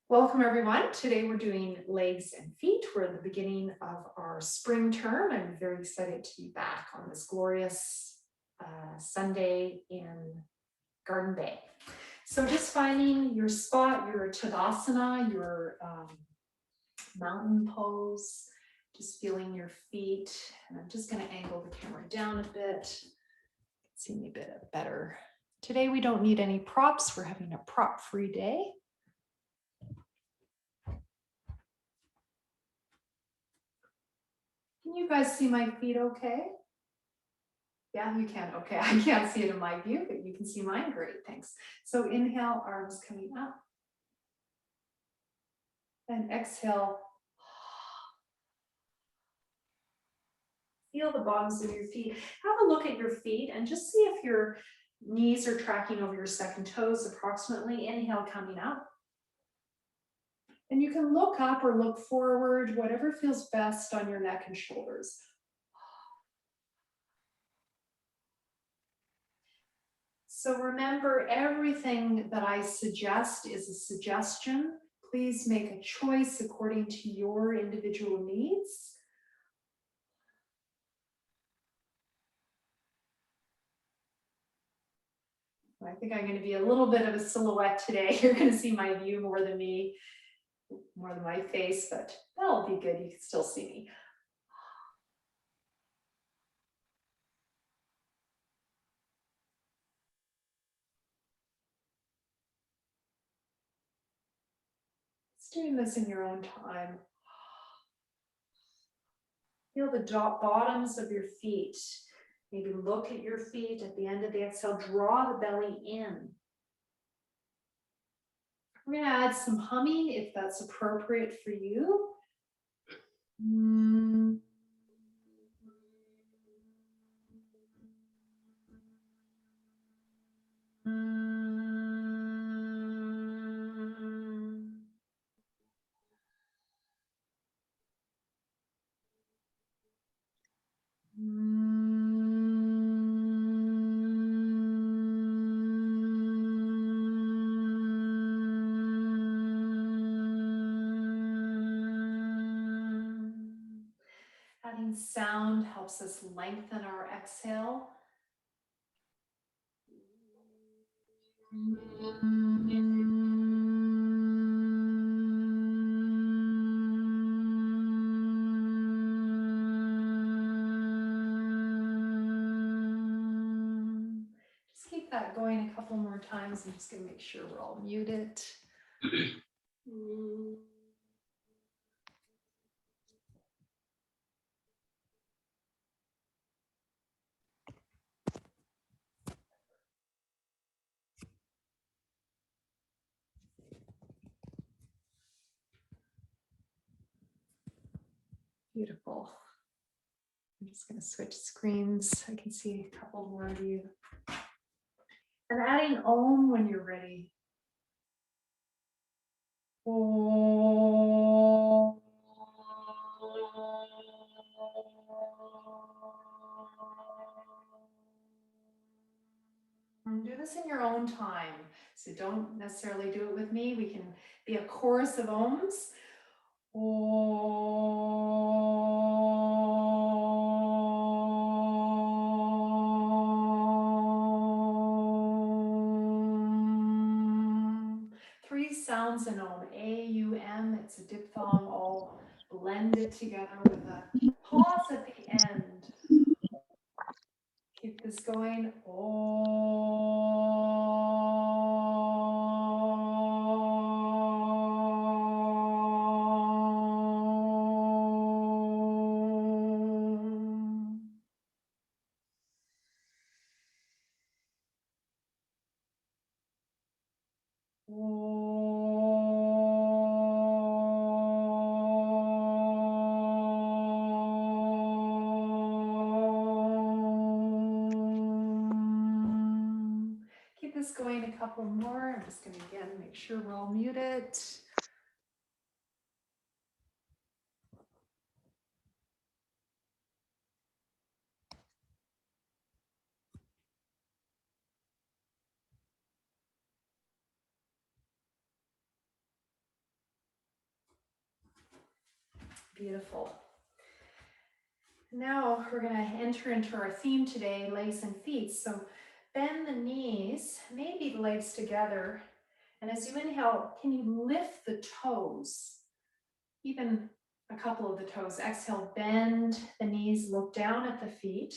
Welcome everyone. Today we're doing legs and feet. We're at the beginning of our spring term. I'm very excited to be back on this glorious Sunday in Garden Bay. So just finding your spot, your Tadasana, your mountain pose, just feeling your feet. And I'm just going to angle the camera down a bit. See me a bit better. Today we don't need any props. We're having a prop-free day. Can you guys see my feet okay? Yeah, you can. Okay, I can't see it in my view, but you can see mine. Great, thanks. So inhale, arms coming up. And exhale. Feel the bottoms of your feet. Have a look at your feet and just see if your knees are tracking over your second toes approximately. Inhale, coming up. And you can look up or look forward, whatever feels best on your neck and shoulders. So remember, everything that I suggest is a suggestion. Please make a choice according to your individual needs. I think I'm going to be a little bit of a silhouette today. You're going to see my view more than me, more than my face, but that'll be good. You can still see me. Just doing this in your own time. Feel the bottoms of your feet. Maybe look at your feet at the end of the exhale. Draw the belly in. We're going to add some humming if that's appropriate for you. Adding sound helps us lengthen our exhale. Just keep that going a couple more times. I'm just going to make sure we're all muted. Beautiful. I'm just going to switch screens. I can see a couple more of you. And adding Om when you're ready. Om. Do this in your own time. So don't necessarily do it with me. We can be a chorus of Oms. Three sounds in Om. A, U, M. It's a diphthong, all blended together with a pause at the end. Keep this going. Keep this going a couple more. I'm just going to again make sure we're all muted. Beautiful. Now we're going to enter into our theme today, legs and feet. So bend the knees, maybe the legs together. And as you inhale, can you lift the toes? Even a couple of the toes. Exhale, bend the knees, look down at the feet.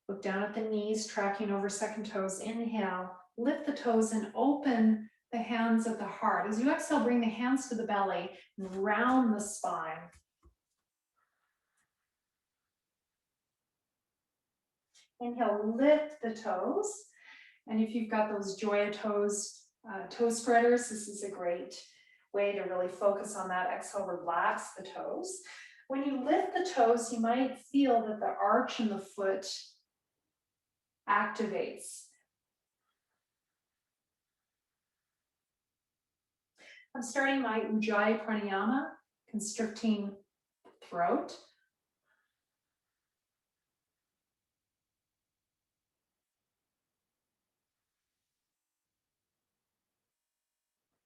Look down at the knees, tracking over second toes. Inhale, lift the toes and open the hands at the heart. As you exhale, bring the hands to the belly and round the spine. Inhale, lift the toes. And if you've got those Joya toes, toe spreaders, this is a great way to really focus on that. Exhale, relax the toes. When you lift the toes, you might feel that the arch in the foot activates. I'm starting my Ujjayi pranayama, constricting throat.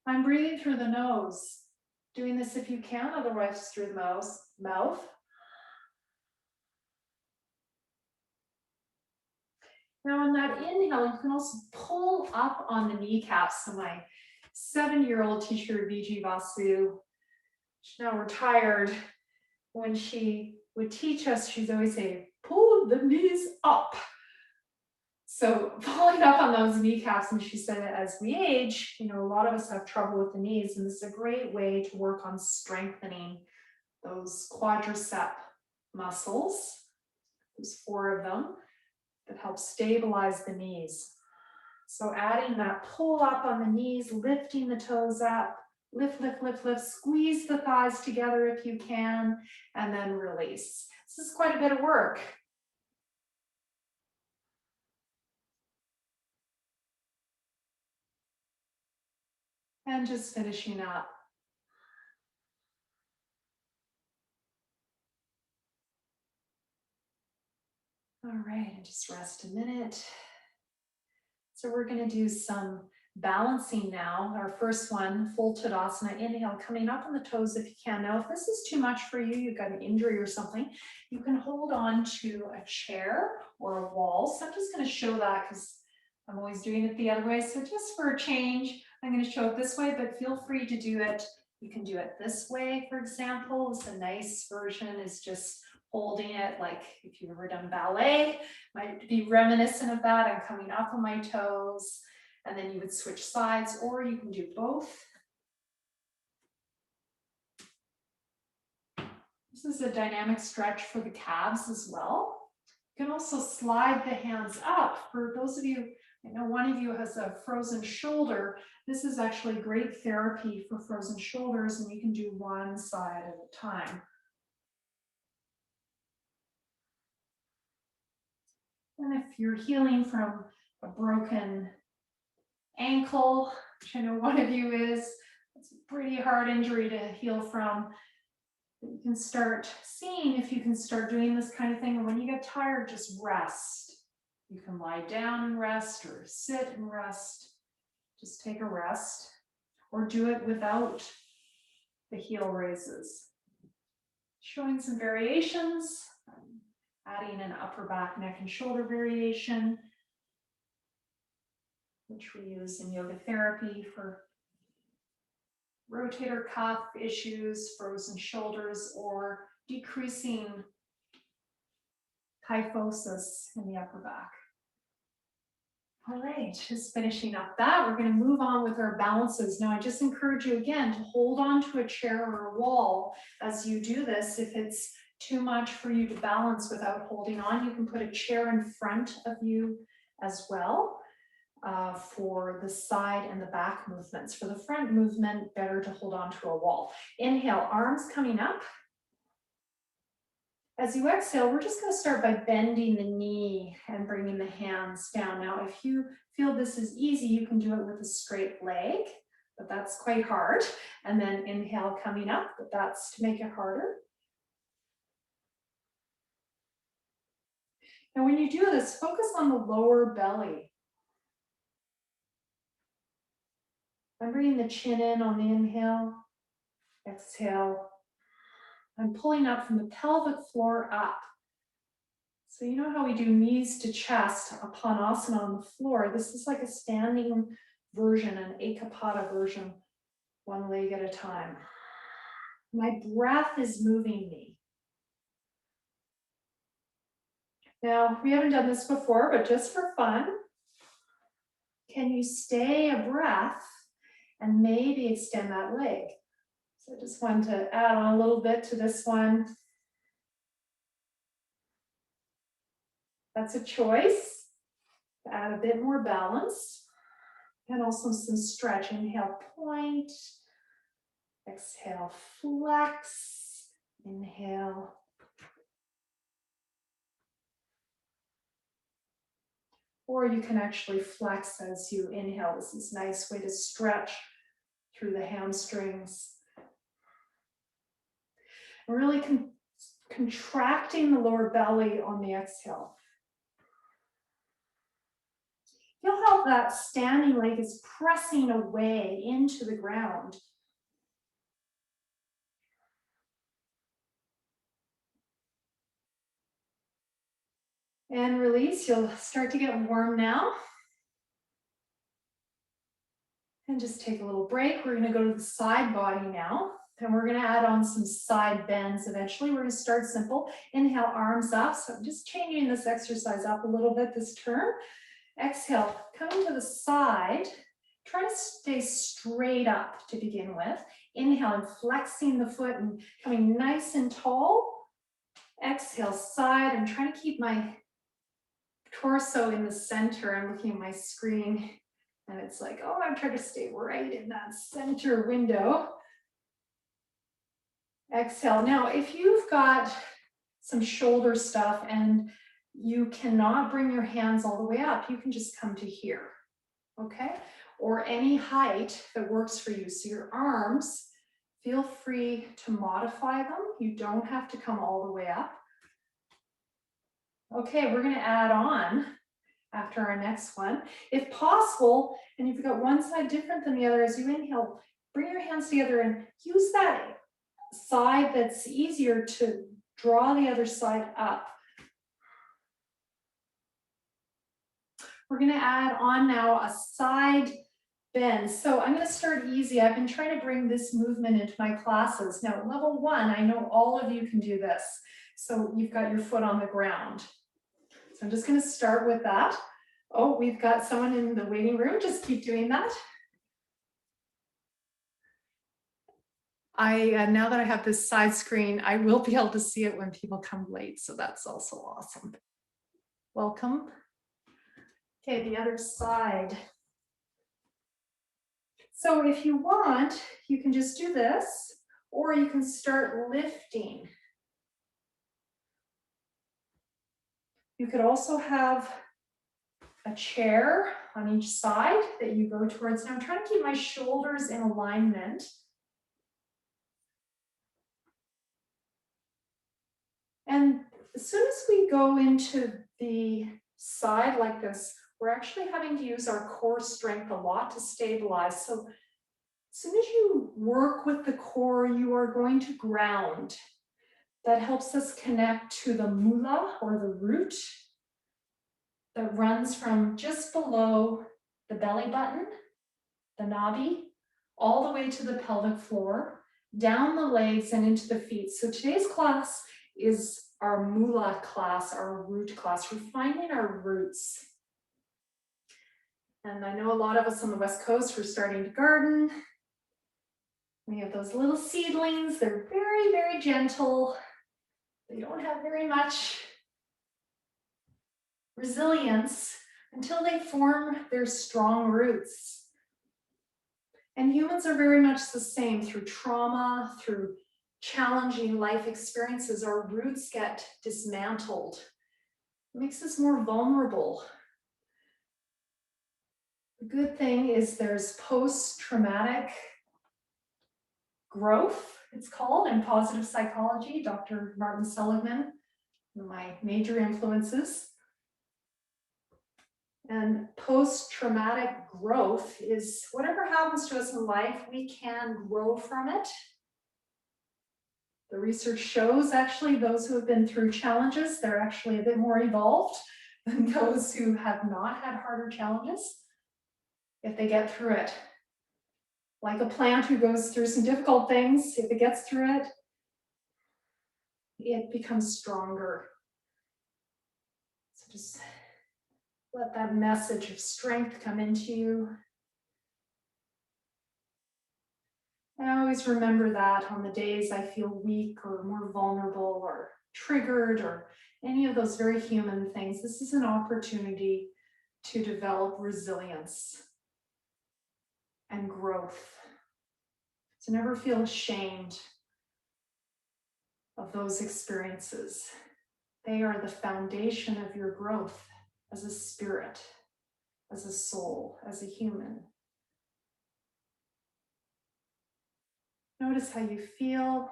I'm breathing through the nose. Doing this if you can, otherwise through the mouth. Now on that inhale, you can also pull up on the kneecaps. So my 7-year-old teacher, Vijay Vasu, she's now retired. When she would teach us, she'd always say, pull the knees up. So pulling up on those kneecaps, and she said as we age, a lot of us have trouble with the knees, and this is a great way to work on strengthening those quadricep muscles. There's 4 of them that help stabilize the knees. So adding that pull up on the knees, lifting the toes up, lift, lift, lift, lift, squeeze the thighs together if you can, and then release. This is quite a bit of work. And just finishing up. All right, and just rest a minute. So we're going to do some balancing now. Our first one, full Tadasana. Inhale, coming up on the toes if you can. Now, if this is too much for you, you've got an injury or something, you can hold on to a chair or a wall. So I'm just going to show that because I'm always doing it the other way. So just for a change, I'm going to show it this way, but feel free to do it. You can do it this way, for example. It's a nice version is just holding it like if you've ever done ballet, might be reminiscent of that. I'm coming up on my toes, and then you would switch sides, or you can do both. This is a dynamic stretch for the calves as well. You can also slide the hands up. For those of you, I know one of you has a frozen shoulder. This is actually great therapy for frozen shoulders, and you can do one side at a time. And if you're healing from a broken ankle, which I know one of you is, it's a pretty hard injury to heal from. But you can start seeing if you can start doing this kind of thing. And when you get tired, just rest. You can lie down and rest or sit and rest. Just take a rest or do it without the heel raises. Showing some variations, adding an upper back, neck, and shoulder variation, which we use in yoga therapy for rotator cuff issues, frozen shoulders, or decreasing kyphosis in the upper back. All right, just finishing up that, we're going to move on with our balances. Now, I just encourage you again to hold on to a chair or a wall as you do this. If it's too much for you to balance without holding on, you can put a chair in front of you as well. For the side and the back movements. For the front movement, better to hold on to a wall. Inhale, arms coming up. As you exhale, we're just going to start by bending the knee and bringing the hands down. Now, if you feel this is easy, you can do it with a straight leg, but that's quite hard. And then inhale coming up, but that's to make it harder. Now, when you do this, focus on the lower belly. I'm bringing the chin in on the inhale, exhale, I'm pulling up from the pelvic floor up. So you know how we do knees to chest upon asana on the floor? This is like a standing version, an ekapada version, one leg at a time. My breath is moving me. Now, we haven't done this before, but just for fun, can you stay a breath and maybe extend that leg? So I just wanted to add on a little bit to this one. That's a choice to add a bit more balance and also some stretch. Inhale, point. Exhale, flex. Inhale. Or you can actually flex as you inhale. This is a nice way to stretch through the hamstrings. Really contracting the lower belly on the exhale. Feel how that standing leg is pressing away into the ground. And release. You'll start to get warm now. And just take a little break. We're going to go to the side body now. And we're going to add on some side bends eventually. We're going to start simple. Inhale, arms up. So I'm just changing this exercise up a little bit this turn. Exhale, coming to the side. Try to stay straight up to begin with. Inhale and flexing the foot and coming nice and tall. Exhale, side. I'm trying to keep my torso in the center. I'm looking at my screen and it's like, oh, I'm trying to stay right in that center window. Exhale. Now, if you've got some shoulder stuff and you cannot bring your hands all the way up, you can just come to here, okay? Or any height that works for you. So your arms, feel free to modify them. You don't have to come all the way up. Okay, we're gonna add on after our next one. If possible, and you've got one side different than the other, as you inhale, bring your hands together and use that side that's easier to draw the other side up. We're going to add on now a side bend. So I'm going to start easy. I've been trying to bring this movement into my classes. Now, level 1, I know all of you can do this. So you've got your foot on the ground. So I'm just going to start with that. Oh, we've got someone in the waiting room. Just keep doing that. Now that I have this side screen, I will be able to see it when people come late. So that's also awesome. Welcome. Okay, the other side. So if you want, you can just do this, or you can start lifting. You could also have a chair on each side that you go towards. Now I'm trying to keep my shoulders in alignment. And as soon as we go into the side like this, we're actually having to use our core strength a lot to stabilize. So as soon as you work with the core, you are going to ground. That helps us connect to the mula, or the root, that runs from just below the belly button, the nabi, all the way to the pelvic floor, down the legs and into the feet. So today's class is our mula class, our root class. We're finding our roots. And I know a lot of us on the West Coast, we're starting to garden. We have those little seedlings. They're very, very gentle. They don't have very much resilience until they form their strong roots. And humans are very much the same. Through trauma, through challenging life experiences, our roots get dismantled. It makes us more vulnerable. The good thing is there's post-traumatic growth, it's called, in positive psychology. Dr. Martin Seligman, one of my major influences. And post-traumatic growth is whatever happens to us in life, we can grow from it. The research shows actually those who have been through challenges, they're actually a bit more evolved than those who have not had harder challenges if they get through it. Like a plant who goes through some difficult things, if it gets through it, it becomes stronger. So just let that message of strength come into you. I always remember that on the days I feel weak or more vulnerable or triggered or any of those very human things. This is an opportunity to develop resilience and growth. To never feel ashamed of those experiences. They are the foundation of your growth as a spirit, as a soul, as a human. Notice how you feel.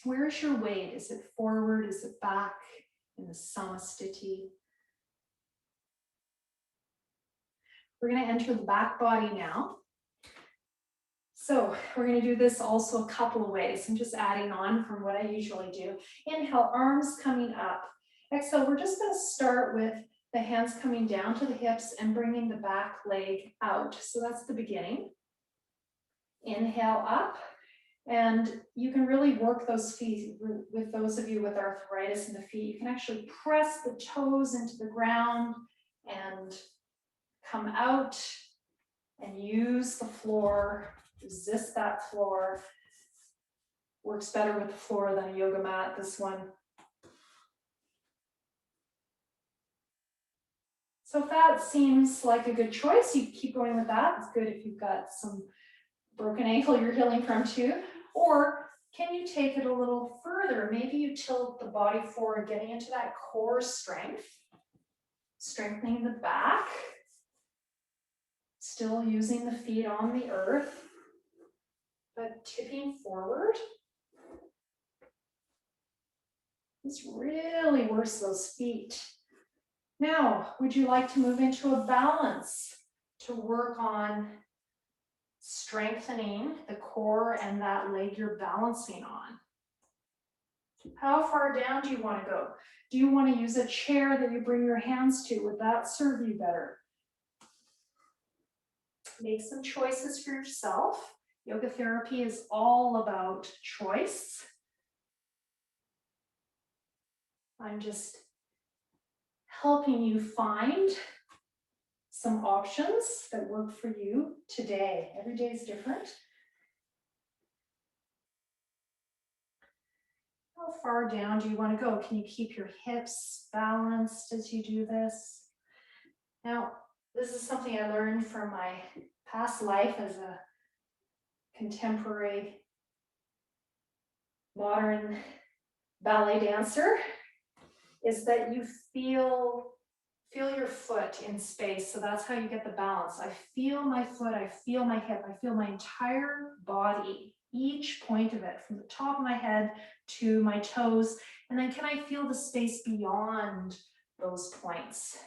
Where's your weight? Is it forward? Is it back in the samasthiti? We're going to enter the back body now. So we're going to do this also a couple of ways. I'm just adding on from what I usually do. Inhale, arms coming up. Exhale, we're just going to start with the hands coming down to the hips and bringing the back leg out. So that's the beginning. Inhale up. And you can really work those feet with those of you with arthritis in the feet. You can actually press the toes into the ground and come out and use the floor. Resist that floor. Works better with the floor than a yoga mat, this one. So if that seems like a good choice, you keep going with that. It's good if you've got some broken ankle you're healing from too. Or can you take it a little further? Maybe you tilt the body forward, getting into that core strength, strengthening the back, still using the feet on the earth, but tipping forward. This really works those feet. Now, would you like to move into a balance to work on strengthening the core and that leg you're balancing on? How far down do you want to go? Do you want to use a chair that you bring your hands to? Would that serve you better? Make some choices for yourself. Yoga therapy is all about choice. I'm just helping you find some options that work for you today. Every day is different. How far down do you want to go? Can you keep your hips balanced as you do this? Now, this is something I learned from my past life as a contemporary modern ballet dancer, is that you feel your foot in space. So that's how you get the balance. I feel my foot, I feel my hip, I feel my entire body, each point of it, from the top of my head to my toes. And then can I feel the space beyond those points?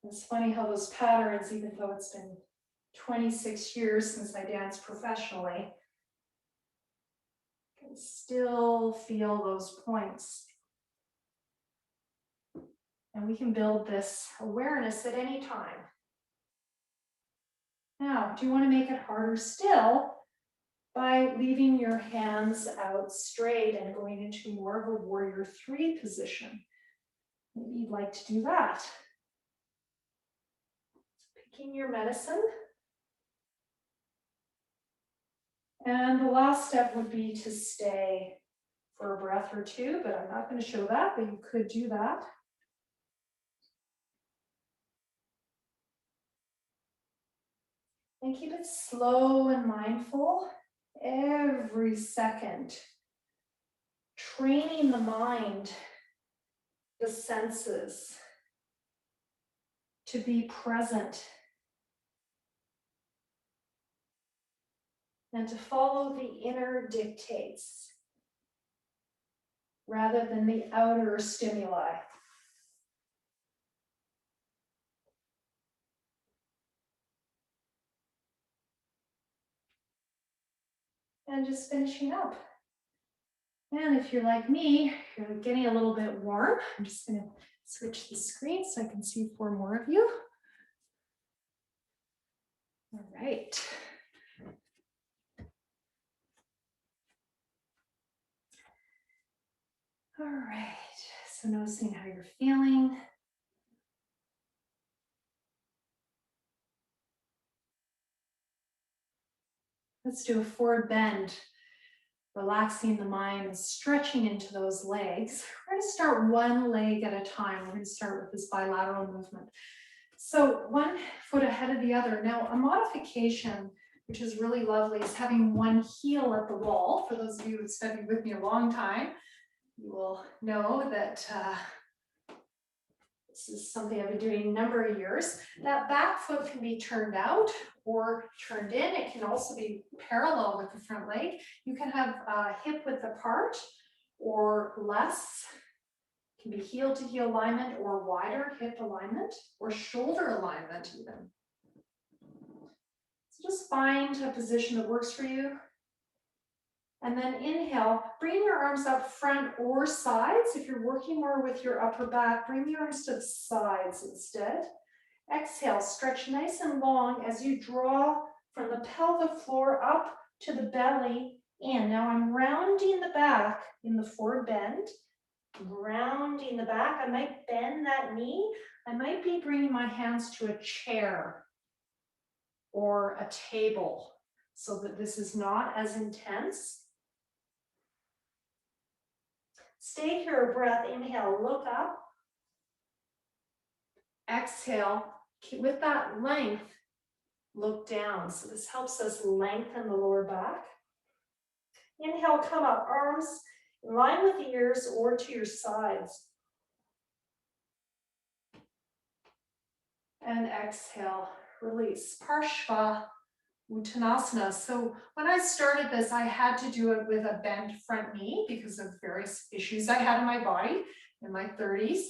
It's funny how those patterns, even though it's been 26 years since I danced professionally, I can still feel those points. And we can build this awareness at any time. Now, do you want to make it harder still by leaving your hands out straight and going into more of a warrior 3 position? Maybe you'd like to do that. Picking your medicine. And the last step would be to stay for a breath or two, but I'm not going to show that, but you could do that. And keep it slow and mindful every second. Training the mind, the senses, to be present and to follow the inner dictates rather than the outer stimuli. And just finishing up. And if you're like me, you're getting a little bit warm. I'm just going to switch the screen so I can see 4 more of you. All right. All right. So noticing how you're feeling. Let's do a forward bend. Relaxing the mind, stretching into those legs. We're going to start one leg at a time. We're going to start with this bilateral movement. So one foot ahead of the other. Now, a modification, which is really lovely, is having one heel at the wall. For those of you who've studied with me a long time, you will know that this is something I've been doing a number of years. That back foot can be turned out or turned in. It can also be parallel with the front leg. You can have hip width apart or less. It can be heel to heel alignment or wider hip alignment or shoulder alignment even. So just find a position that works for you. And then inhale, bring your arms up front or sides. If you're working more with your upper back, bring the arms to the sides instead. Exhale, stretch nice and long as you draw from the pelvic floor up to the belly in. Now I'm rounding the back in the forward bend. I'm rounding the back. I might bend that knee. I might be bringing my hands to a chair or a table so that this is not as intense. Stay here, a breath. Inhale, look up. Exhale, with that length, look down. So this helps us lengthen the lower back. Inhale, come up, arms in line with the ears or to your sides. And exhale, release. Parshva Uttanasana. So when I started this, I had to do it with a bent front knee because of various issues I had in my body in my 30s.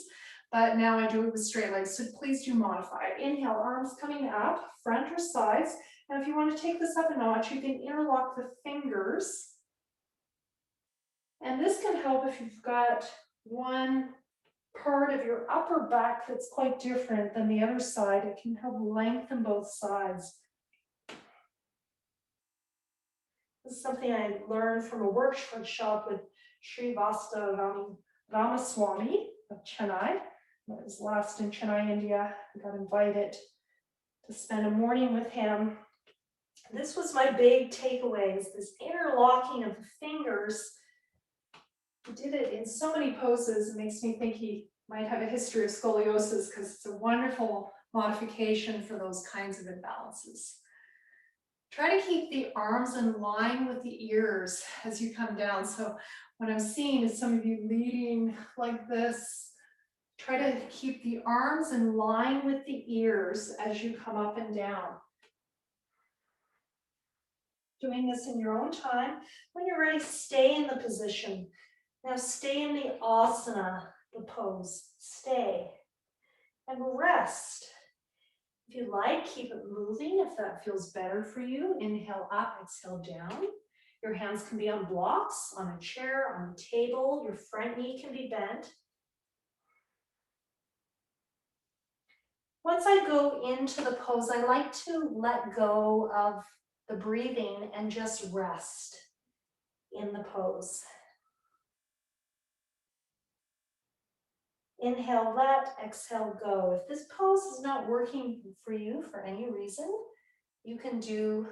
But now I do it with straight legs, so please do modify it. Inhale, arms coming up, front or sides. Now if you want to take this up a notch, you can interlock the fingers. And this can help if you've got one part of your upper back that's quite different than the other side. It can help lengthen both sides. This is something I learned from a workshop with Sri Vasta Ramaswamy of Chennai. I was last in Chennai, India. I got invited to spend a morning with him. This was my big takeaway, is this interlocking of the fingers. He did it in so many poses. It makes me think he might have a history of scoliosis because it's a wonderful modification for those kinds of imbalances. Try to keep the arms in line with the ears as you come down. So what I'm seeing is some of you leading like this. Try to keep the arms in line with the ears as you come up and down. Doing this in your own time. When you're ready, stay in the position. Now stay in the asana, the pose. Stay and rest. If you like, keep it moving if that feels better for you. Inhale up, exhale down. Your hands can be on blocks, on a chair, on a table. Your front knee can be bent. Once I go into the pose, I like to let go of the breathing and just rest in the pose. Inhale, let, exhale, go. If this pose is not working for you for any reason, you can do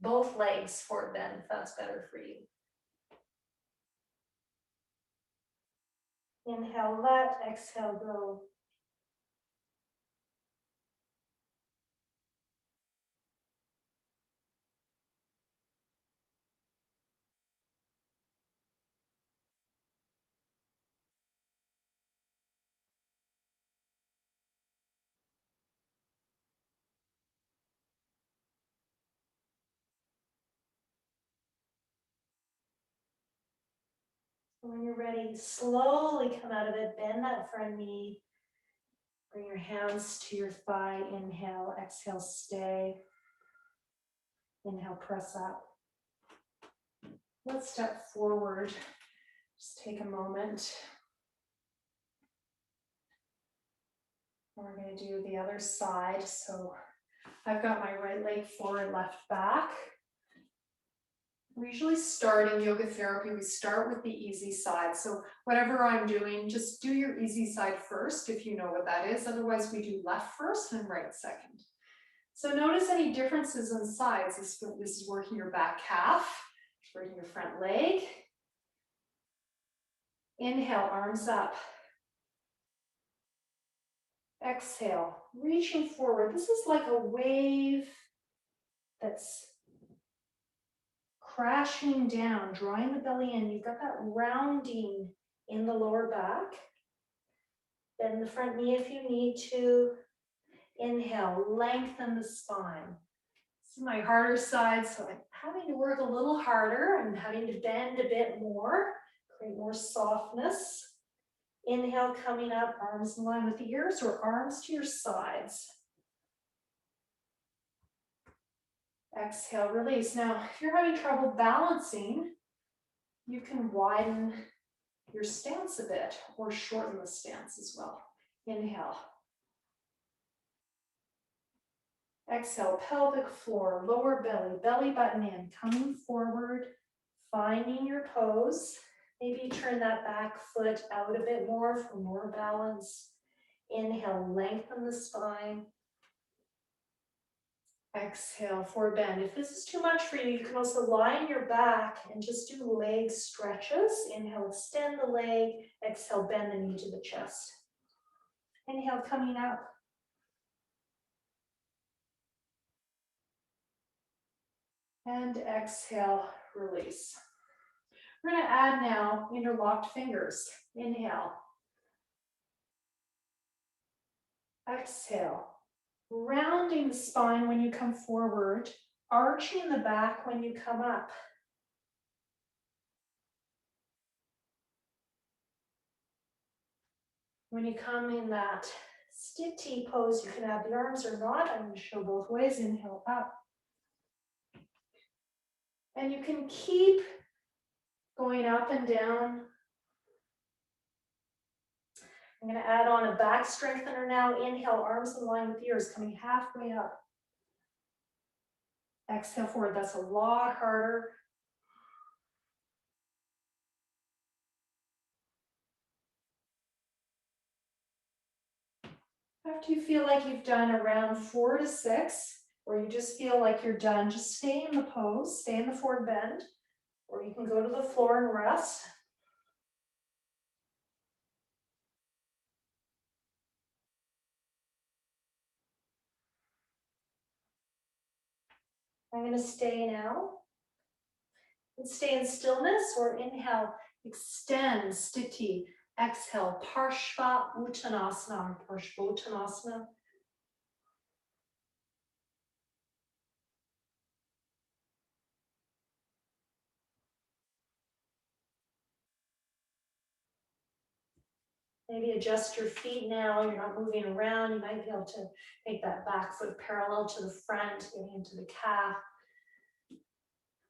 both legs forward bend if that's better for you. Inhale, let, exhale, go. When you're ready, slowly come out of it, bend that front knee. Bring your hands to your thigh. Inhale, exhale, stay. Inhale, press up. let's step forward. Just take a moment. We're going to do the other side. So I've got my right leg forward, left back. We usually start in yoga therapy, we start with the easy side. So whatever I'm doing, just do your easy side first if you know what that is. Otherwise, we do left first and right second. So notice any differences in sides. This is working your back calf, working your front leg. Inhale, arms up. Exhale, reaching forward. This is like a wave that's crashing down, drawing the belly in. You've got that rounding in the lower back. Bend the front knee if you need to. Inhale, lengthen the spine. This is my harder side, so I'm having to work a little harder and having to bend a bit more, create more softness. Inhale, coming up, arms in line with the ears or arms to your sides. Exhale, release. Now, if you're having trouble balancing, you can widen your stance a bit or shorten the stance as well. Inhale. Exhale, pelvic floor, lower belly, belly button in, coming forward, finding your pose. Maybe turn that back foot out a bit more for more balance. Inhale, lengthen the spine. Exhale, forward bend. If this is too much for you, you can also lie on your back and just do leg stretches. Inhale, extend the leg. Exhale, bend the knee to the chest. Inhale, coming up. And exhale, release. We're going to add now interlocked fingers. Inhale. Exhale. Rounding the spine when you come forward, arching the back when you come up. When you come in that stitti pose, you can add the arms or not. I'm going to show both ways. Inhale, up. And you can keep going up and down. I'm going to add on a back strengthener now. Inhale, arms in line with ears, coming halfway up. Exhale forward. That's a lot harder. After you feel like you've done around 4 to 6, or you just feel like you're done, just stay in the pose, stay in the forward bend, or you can go to the floor and rest. I'm going to stay now. And stay in stillness, or inhale, extend, stitti. Exhale, Parshva Uttanasana, or Parshvottanasana. Maybe adjust your feet now. You're not moving around. You might be able to make that back foot parallel to the front, getting into the calf.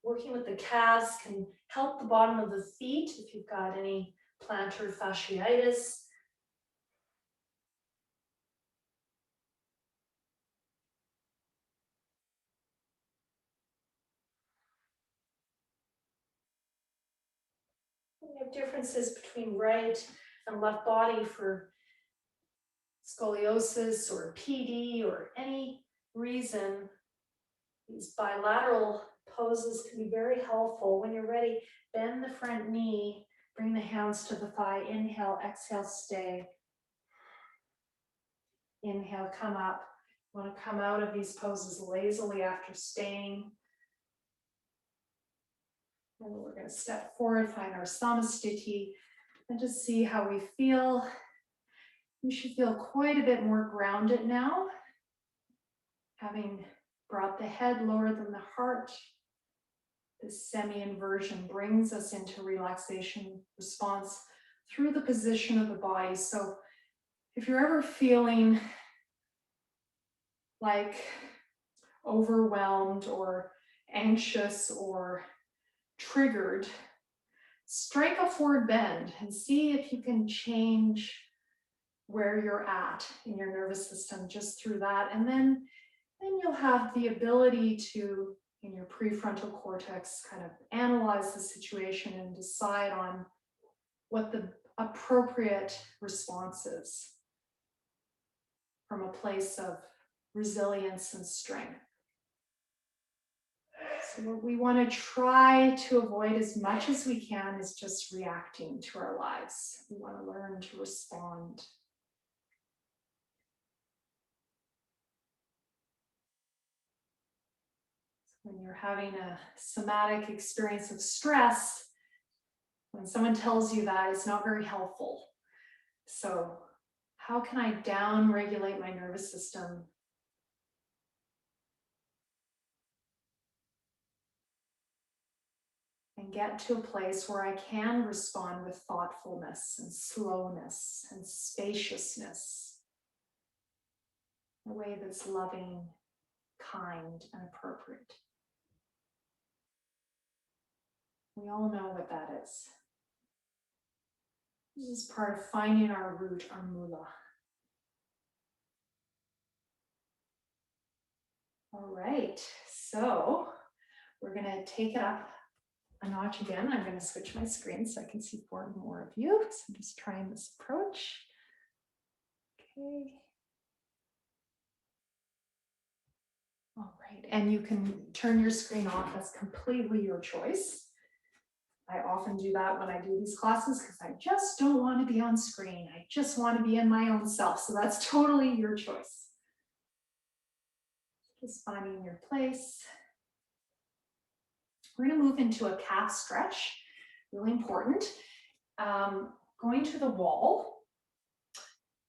Working with the calves can help the bottom of the feet if you've got any plantar fasciitis. We have differences between right and left body for scoliosis or PD or any reason. These bilateral poses can be very helpful. When you're ready, bend the front knee, bring the hands to the thigh. Inhale, exhale, stay. Inhale, come up. You want to come out of these poses lazily after staying. And we're going to step forward, find our samastiti, and just see how we feel. You should feel quite a bit more grounded now, having brought the head lower than the heart. This semi-inversion brings us into relaxation response through the position of the body. So if you're ever feeling like overwhelmed or anxious or triggered, strike a forward bend and see if you can change where you're at in your nervous system just through that. And then you'll have the ability to, in your prefrontal cortex, kind of analyze the situation and decide on what the appropriate response is from a place of resilience and strength. So what we want to try to avoid as much as we can is just reacting to our lives. We want to learn to respond. When you're having a somatic experience of stress, when someone tells you that, it's not very helpful. So how can I down-regulate my nervous system and get to a place where I can respond with thoughtfulness and slowness and spaciousness in a way that's loving, kind, and appropriate? We all know what that is. This is part of finding our root, our mula. All right, so we're going to take it up a notch again. I'm going to switch my screen so I can see 4 more of you. So I'm just trying this approach. Okay. All right, and you can turn your screen off. That's completely your choice. I often do that when I do these classes because I just don't want to be on screen. I just want to be in my own self. So that's totally your choice. Just finding your place. We're going to move into a calf stretch, really important. Going to the wall.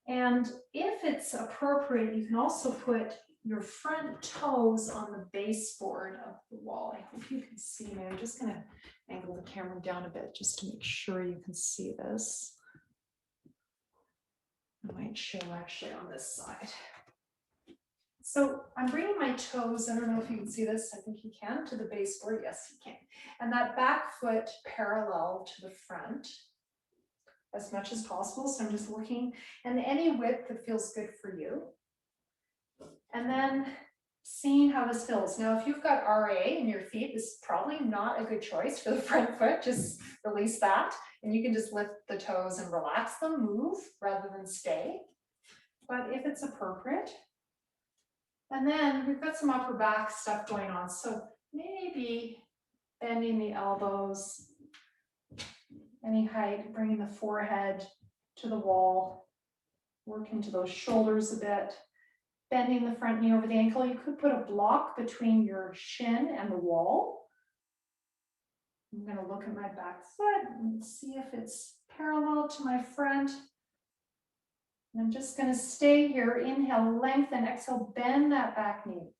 And if it's appropriate, you can also put your front toes on the baseboard of the wall. I hope you can see me. I'm just going to angle the camera down a bit just to make sure you can see this. I might show actually on this side. So I'm bringing my toes, I don't know if you can see this, I think you can, to the baseboard. Yes, you can. And that back foot parallel to the front as much as possible. So I'm just looking, and any width that feels good for you. And then seeing how this feels. Now, if you've got RA in your feet, this is probably not a good choice for the front foot. Just release that. And you can just lift the toes and relax them, move rather than stay. But if it's appropriate. And then we've got some upper back stuff going on. So maybe bending the elbows, any height, bringing the forehead to the wall, working to those shoulders a bit, bending the front knee over the ankle. You could put a block between your shin and the wall. I'm going to look at my back foot and see if it's parallel to my front. And I'm just going to stay here. Inhale, lengthen, exhale, bend that back knee.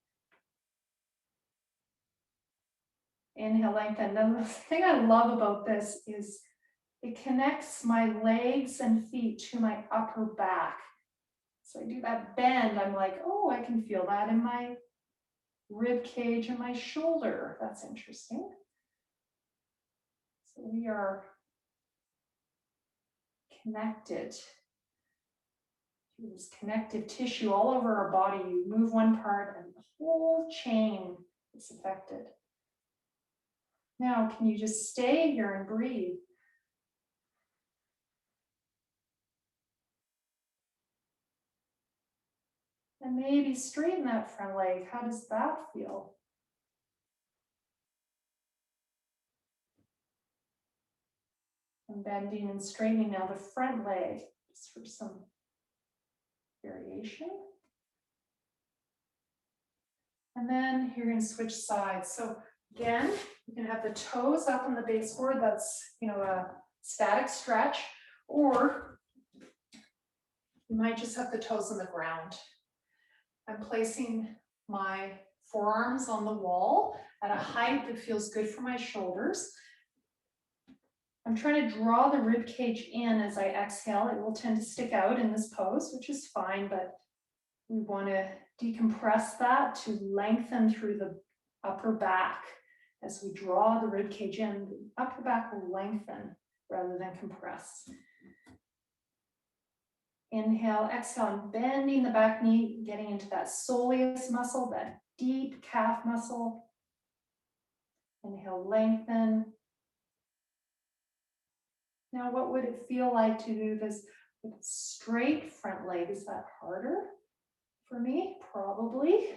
Inhale, lengthen. Then the thing I love about this is it connects my legs and feet to my upper back. So I do that bend. I'm like, oh, I can feel that in my rib cage and my shoulder. That's interesting. So we are connected. There's connective tissue all over our body. You move one part and the whole chain is affected. Now, can you just stay here and breathe? And maybe straighten that front leg. How does that feel? And bending and straightening now the front leg, just for some variation. And then you're going to switch sides. So again, you can have the toes up on the baseboard. That's, a static stretch, or you might just have the toes on the ground. I'm placing my forearms on the wall at a height that feels good for my shoulders. I'm trying to draw the rib cage in as I exhale. It will tend to stick out in this pose, which is fine, but we want to decompress that to lengthen through the upper back As we draw the rib cage in, the upper back will lengthen rather than compress. Inhale, exhale, and bending the back knee, getting into that soleus muscle, that deep calf muscle. Inhale, lengthen. Now, what would it feel like to do this with a straight front leg? Is that harder for me? Probably.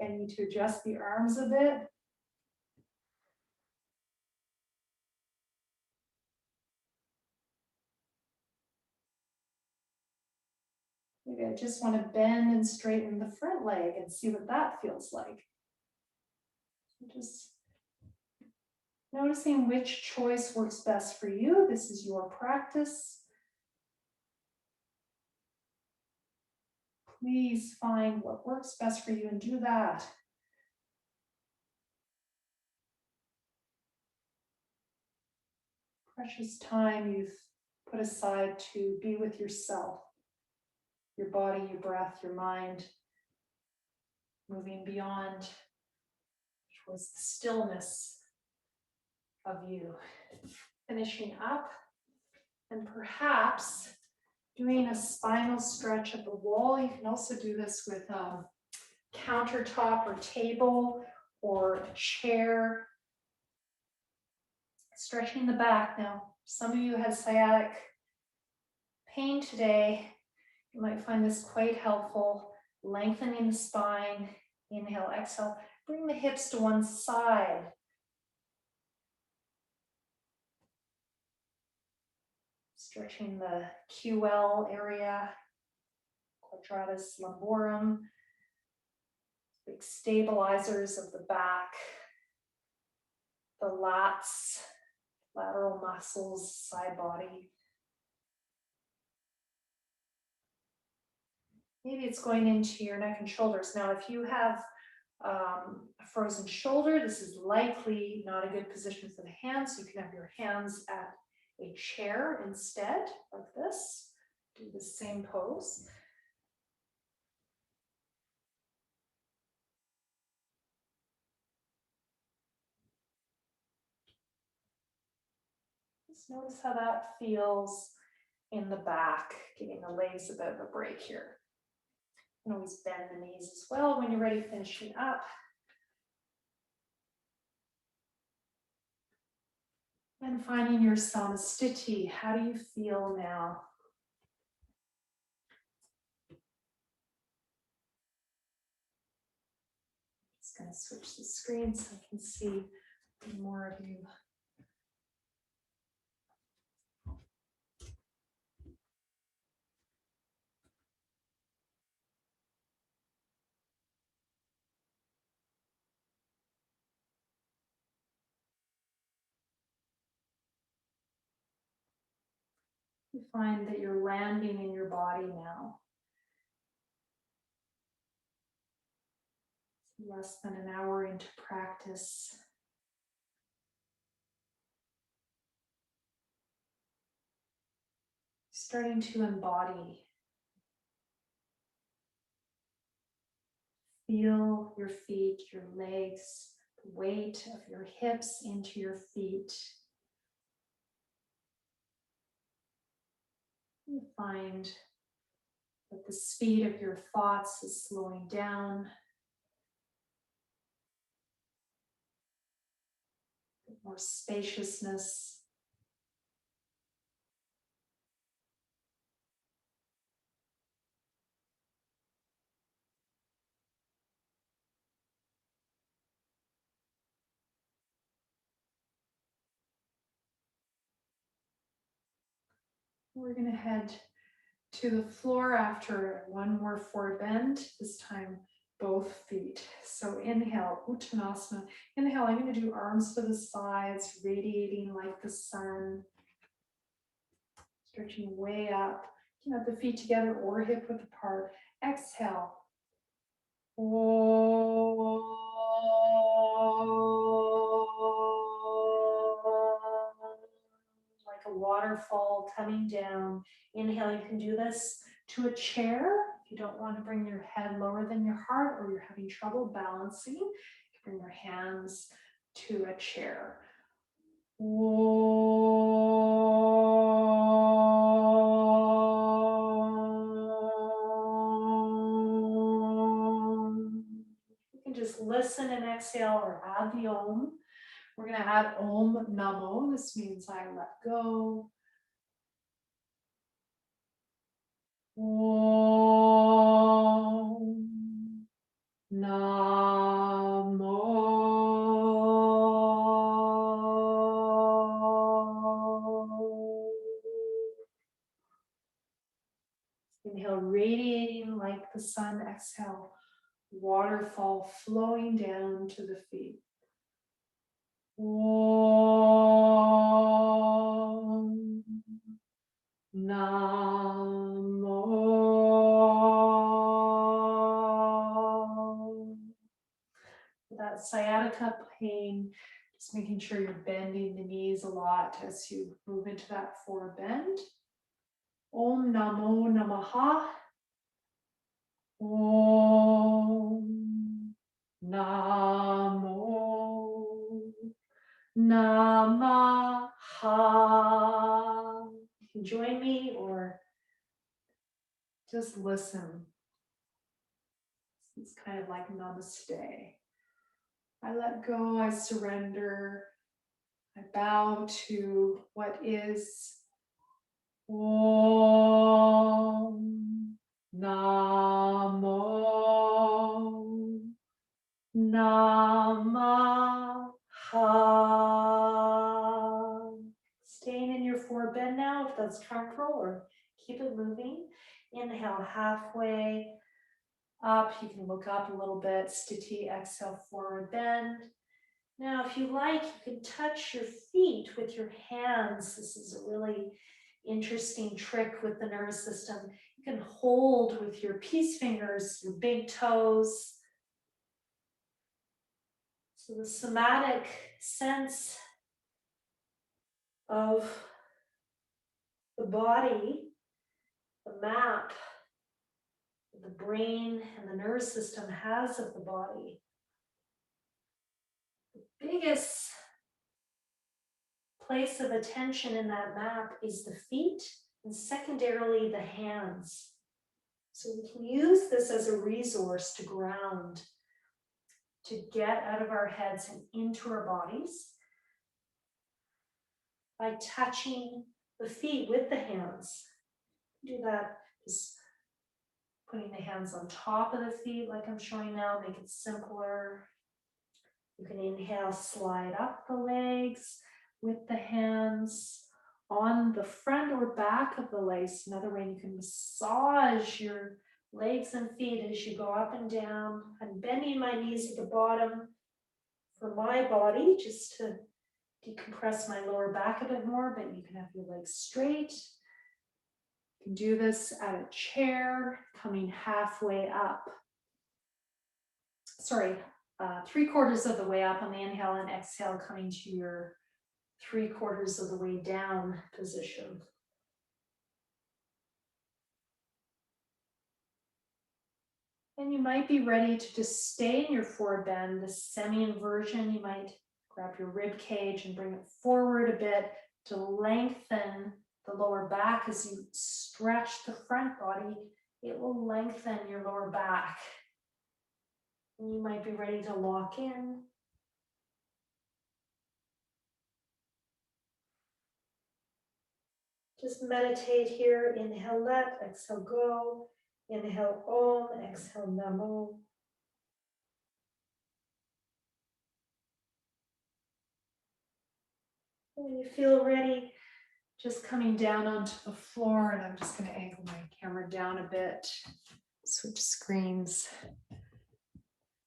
I need to adjust the arms a bit. Maybe I just want to bend and straighten the front leg and see what that feels like. Just noticing which choice works best for you. This is your practice. Please find what works best for you and do that. Precious time you've put aside to be with yourself, your body, your breath, your mind, moving beyond towards the stillness of you. Finishing up and perhaps doing a spinal stretch of the wall. You can also do this with a countertop or table or a chair. Stretching the back. Now, some of you had sciatic pain today. You might find this quite helpful. Lengthening the spine. Inhale, exhale. Bring the hips to one side. Stretching the QL area, quadratus lumborum, big stabilizers of the back, the lats, lateral muscles, side body. Maybe it's going into your neck and shoulders. Now, if you have a frozen shoulder, this is likely not a good position for the hands. You can have your hands at a chair instead, like this. Do the same pose. Just notice how that feels in the back, giving the legs a bit of a break here. You can always bend the knees as well when you're ready, finishing up. And finding your samastiti. How do you feel now? Just going to switch the screen so I can see more of you. You find that you're landing in your body now. Less than an hour into practice. Starting to embody. Feel your feet, your legs, the weight of your hips into your feet. You find that the speed of your thoughts is slowing down. More spaciousness. We're going to head to the floor after one more forward bend, this time both feet. So inhale, Uttanasana. Inhale, I'm going to do arms to the sides, radiating like the sun. Stretching way up. You can have the feet together or hip width apart. Exhale. Like a waterfall coming down. Inhale, you can do this to a chair. If you don't want to bring your head lower than your heart or you're having trouble balancing, you can Bring your hands to a chair. You can just listen and exhale or add the Om. We're going to add Om Namo. This means I let go. Om Namo. Inhale, radiating like the sun. Exhale, waterfall flowing down to the feet. Om Namo. That sciatica pain, just making sure you're bending the knees a lot as you move into that forward bend. Om Namo Namaha. Om Namo Namaha. You can join me or just listen. It's kind of like namaste. I let go, I surrender, I bow to what is. Om Namo Namaha. Staying in your forward bend now, if that's comfortable, or keep it moving. Inhale halfway up. You can look up a little bit. Sthiti, exhale, forward bend. Now, if you like, you can touch your feet with your hands. This is a really interesting trick with the nervous system. You can hold with your peace fingers, your big toes. So the somatic sense of the body, the map the brain and the nervous system has of the body. The biggest place of attention in that map is the feet and secondarily the hands. So we can use this as a resource to ground, to get out of our heads and into our bodies by touching the feet with the hands. Do that, just putting the hands on top of the feet like I'm showing now, make it simpler. You can inhale, slide up the legs with the hands on the front or back of the legs. Another way you can massage your legs and feet as you go up and down. I'm bending my knees at the bottom for my body just to decompress my lower back a bit more, but you can have your legs straight. You can do this at a chair, coming halfway up. Sorry, 3/4 of the way up on the inhale, and exhale, coming to your 3/4 of the way down position. And you might be ready to just stay in your forward bend, the semi-inversion. You might grab your rib cage and bring it forward a bit to lengthen the lower back. As you stretch the front body, it will lengthen your lower back. And you might be ready to lock in. Just meditate here. Inhale, let, exhale, go. Inhale, Om, exhale, Namo. When you feel ready, just coming down onto the floor, and I'm just going to angle my camera down a bit, switch screens.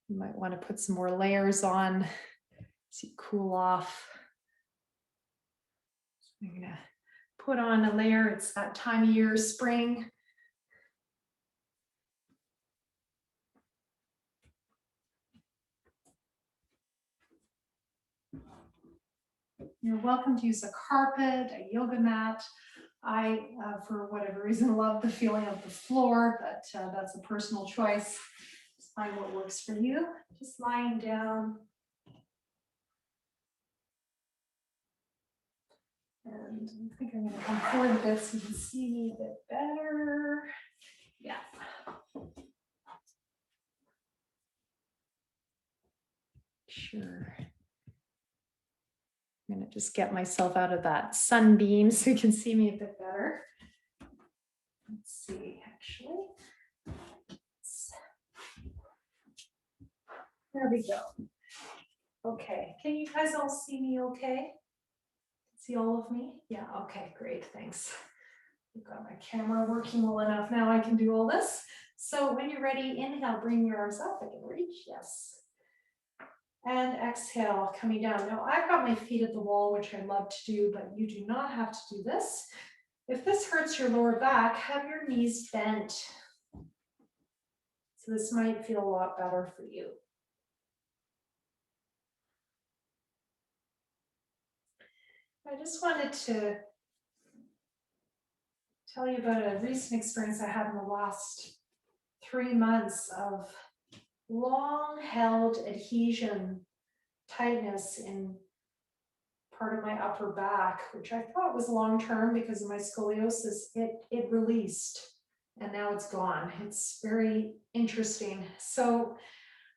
You might want to put some more layers on as you cool off. So I'm going to put on a layer. It's that time of year, spring. You're welcome to use a carpet, a yoga mat. I, for whatever reason, love the feeling of the floor, but that's a personal choice. Just find what works for you. Just lying down, And I think I'm gonna come forward a bit so you can see me a bit better. Yeah. Sure. I'm gonna just get myself out of that sunbeam so you can see me a bit better. Let's see, actually. There we go. Okay, can you guys all see me okay? See all of me? Yeah, okay, great, thanks. I've got my camera working well enough now, I can do all this. So when you're ready, inhale, bring your arms up, I can reach, yes. And exhale, coming down. Now I've got my feet at the wall, which I love to do, but you do not have to do this. If this hurts your lower back, have your knees bent. So this might feel a lot better for you. I just wanted to tell you about a recent experience I had in the last 3 months of long held adhesion tightness in part of my upper back, which I thought was long-term because of my scoliosis. It released and now it's gone. It's very interesting. So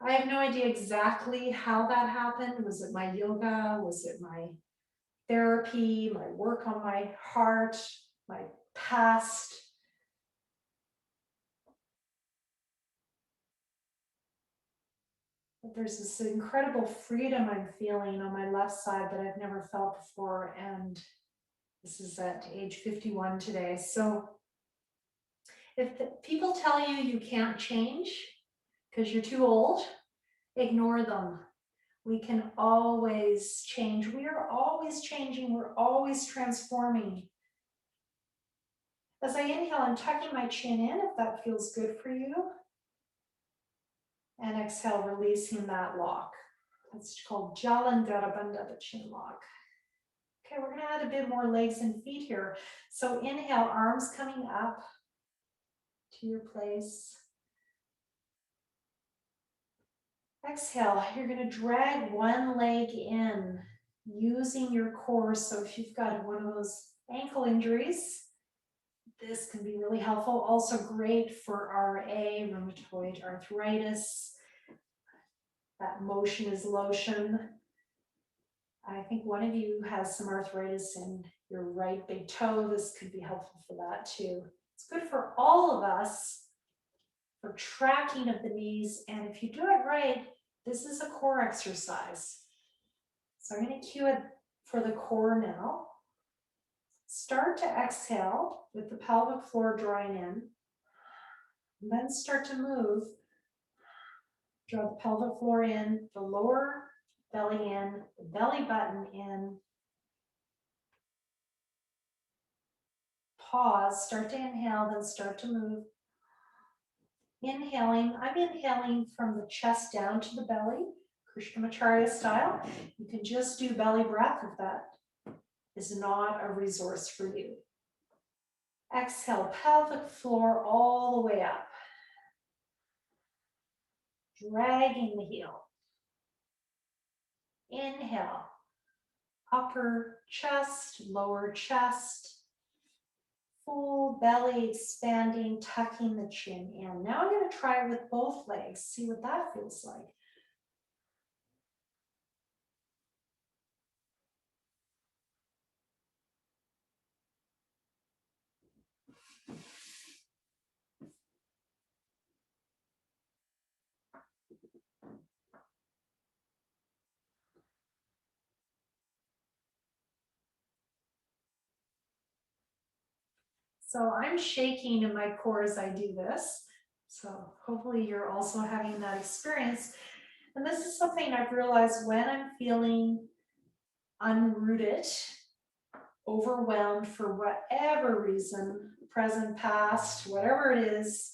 I have no idea exactly how that happened. Was it my yoga? Was it my therapy, my work on my heart, my past? But there's this incredible freedom I'm feeling on my left side that I've never felt before. And this is at age 51 today. So if people tell you you can't change because you're too old, ignore them. We can always change. We are always changing. We're always transforming. As I inhale, I'm tucking my chin in if that feels good for you. And exhale, releasing that lock. That's called Jalandhara, the chin lock. Okay, we're gonna add a bit more legs and feet here. So inhale, arms coming up to your place. Exhale, you're gonna drag one leg in using your core. So if you've got one of those ankle injuries, this can be really helpful. Also great for RA, rheumatoid arthritis. That motion is lotion. I think one of you has some arthritis in your right big toe. This could be helpful for that too. It's good for all of us for tracking of the knees. And if you do it right, this is a core exercise. So I'm going to cue it for the core now. Start to exhale with the pelvic floor drawing in. And then start to move. Draw the pelvic floor in, the lower belly in, the belly button in. Pause, start to inhale, then start to move. Inhaling, I'm inhaling from the chest down to the belly, Krishnamacharya style. You can just do belly breath if that is not a resource for you. Exhale, pelvic floor all the way up. Dragging the heel. Inhale, upper chest, lower chest. Full belly expanding, tucking the chin in. Now I'm going to try it with both legs, see what that feels like. So I'm shaking in my core as I do this. So hopefully you're also having that experience. And this is something I've realized when I'm feeling unrooted, overwhelmed for whatever reason, present, past, whatever it is,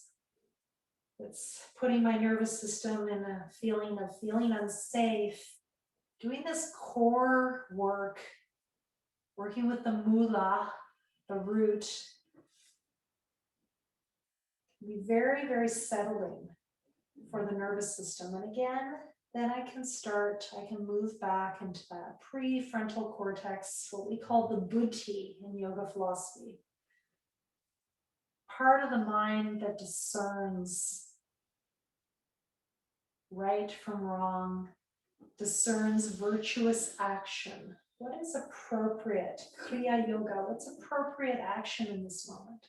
it's putting my nervous system in a feeling of feeling unsafe. Doing this core work, working with the moolah, the root, can be very, very settling for the nervous system. And again, then I can move back into that prefrontal cortex, what we call the buddhi in yoga philosophy. Part of the mind that discerns right from wrong, discerns virtuous action. What is appropriate? Kriya yoga, what's appropriate action in this moment?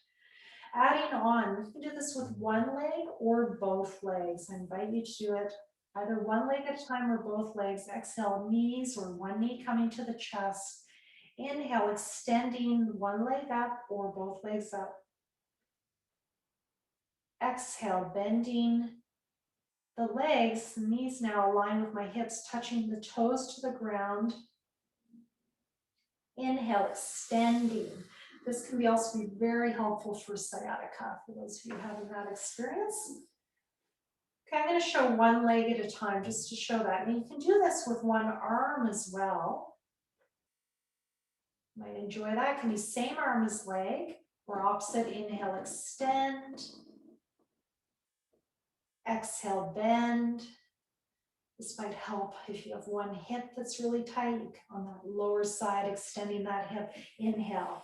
Adding on, you can do this with one leg or both legs. I invite you to do it either one leg at a time or both legs. Exhale, knees or one knee coming to the chest. Inhale, extending one leg up or both legs up. Exhale, bending the legs, the knees now align with my hips, touching the toes to the ground. Inhale, extending. This can also be very helpful for sciatica, for those of you having that experience. Okay, I'm going to show one leg at a time just to show that. And you can do this with one arm as well. You might enjoy that. It can be same arm as leg or opposite. Inhale, extend. Exhale, bend. This might help if you have one hip that's really tight on that lower side, extending that hip. Inhale.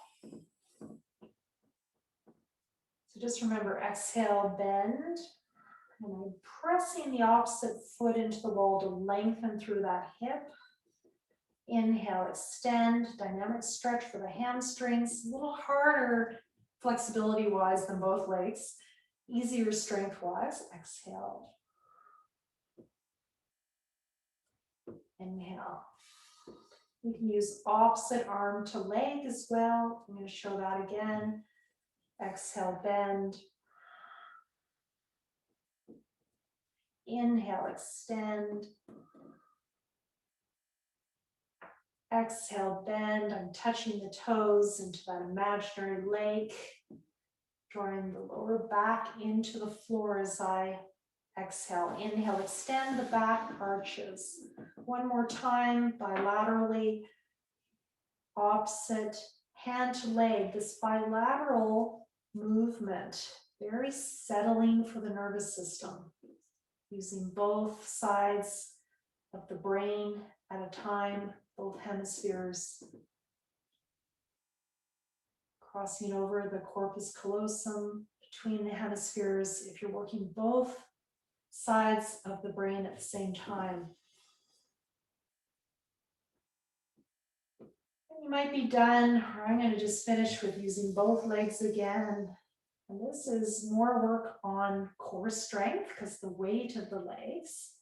So just remember, exhale, bend. And I'm pressing the opposite foot into the wall to lengthen through that hip. Inhale, extend, dynamic stretch for the hamstrings. A little harder flexibility-wise than both legs. Easier strength-wise. Exhale. Inhale. You can use opposite arm to leg as well. I'm going to show that again. Exhale, bend. Inhale, extend. Exhale, bend. I'm touching the toes into that imaginary lake, drawing the lower back into the floor as I exhale. Inhale, extend the back arches. One more time, bilaterally, opposite, hand to leg. This bilateral movement, very settling for the nervous system, using both sides of the brain at a time, both hemispheres. Crossing over the corpus callosum between the hemispheres if you're working both sides of the brain at the same time. You might be done, or I'm going to just finish with using both legs again. And this is more work on core strength because the weight of the legs.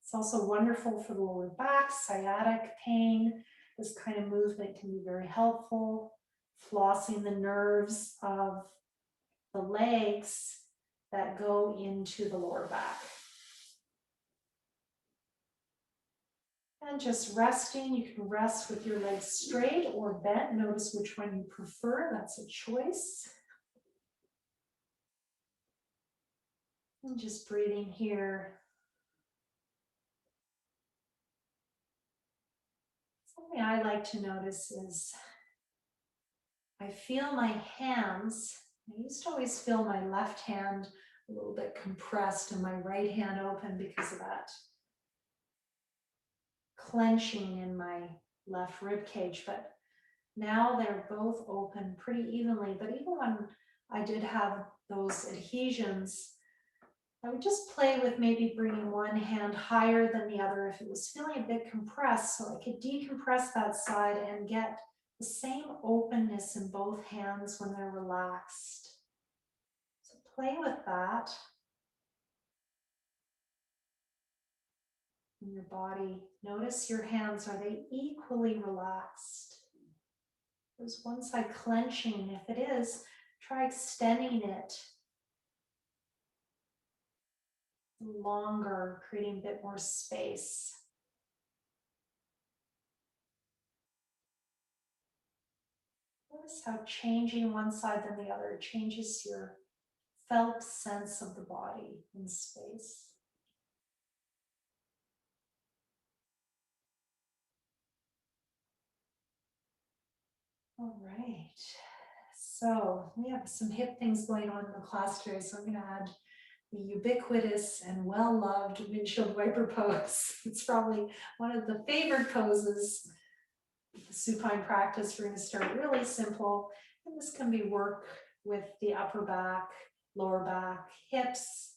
It's also wonderful for the lower back, sciatic pain. This kind of movement can be very helpful. Flossing the nerves of the legs that go into the lower back. And just resting, you can rest with your legs straight or bent. Notice which one you prefer, that's a choice. And just breathing here. Something I like to notice is I feel my hands. I used to always feel my left hand a little bit compressed and my right hand open because of that clenching in my left rib cage, but now they're both open pretty evenly. But even when I did have those adhesions, I would just play with maybe bringing one hand higher than the other if it was feeling a bit compressed, so I could decompress that side and get the same openness in both hands when they're relaxed. So play with that in your body. Notice your hands, are they equally relaxed? Is one side clenching? If it is, try extending it longer, creating a bit more space. Notice how changing one side than the other changes your felt sense of the body in space. All right, so we have some hip things going on in the class today, so I'm going to add the ubiquitous and well-loved windshield wiper pose. It's probably one of the favorite poses. The supine practice, we're going to start really simple, and this can be work with the upper back, lower back, hips.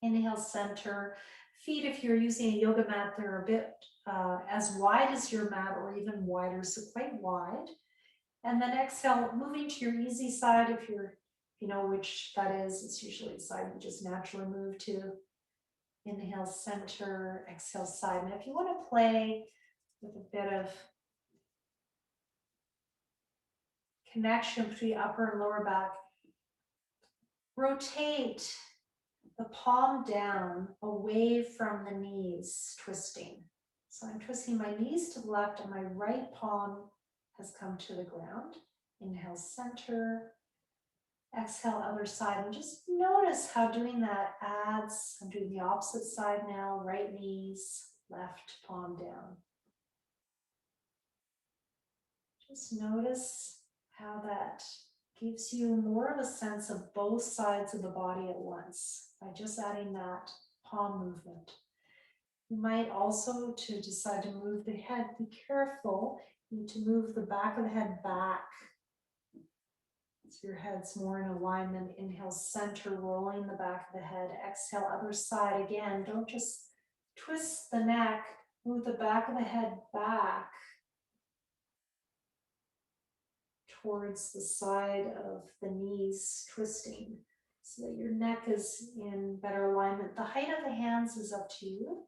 Inhale, center. Feet, if you're using a yoga mat, they're a bit as wide as your mat or even wider, so quite wide. And then exhale, moving to your easy side. If you know which that is, it's usually the side you just naturally move to. Inhale, center, exhale, side. And if you want to play with a bit of connection between upper and lower back, rotate the palm down away from the knees, twisting. So I'm twisting my knees to the left and my right palm has come to the ground. Inhale, center. Exhale, other side. And just notice how doing that adds. I'm doing the opposite side now. Right knees, left palm down. Just notice how that gives you more of a sense of both sides of the body at once by just adding that palm movement. You might also, to decide to move the head, be careful. You need to move the back of the head back. So your head's more in alignment. Inhale, center, rolling the back of the head. Exhale, other side. Again, don't just twist the neck. Move the back of the head back towards the side of the knees, twisting so that your neck is in better alignment. The height of the hands is up to you.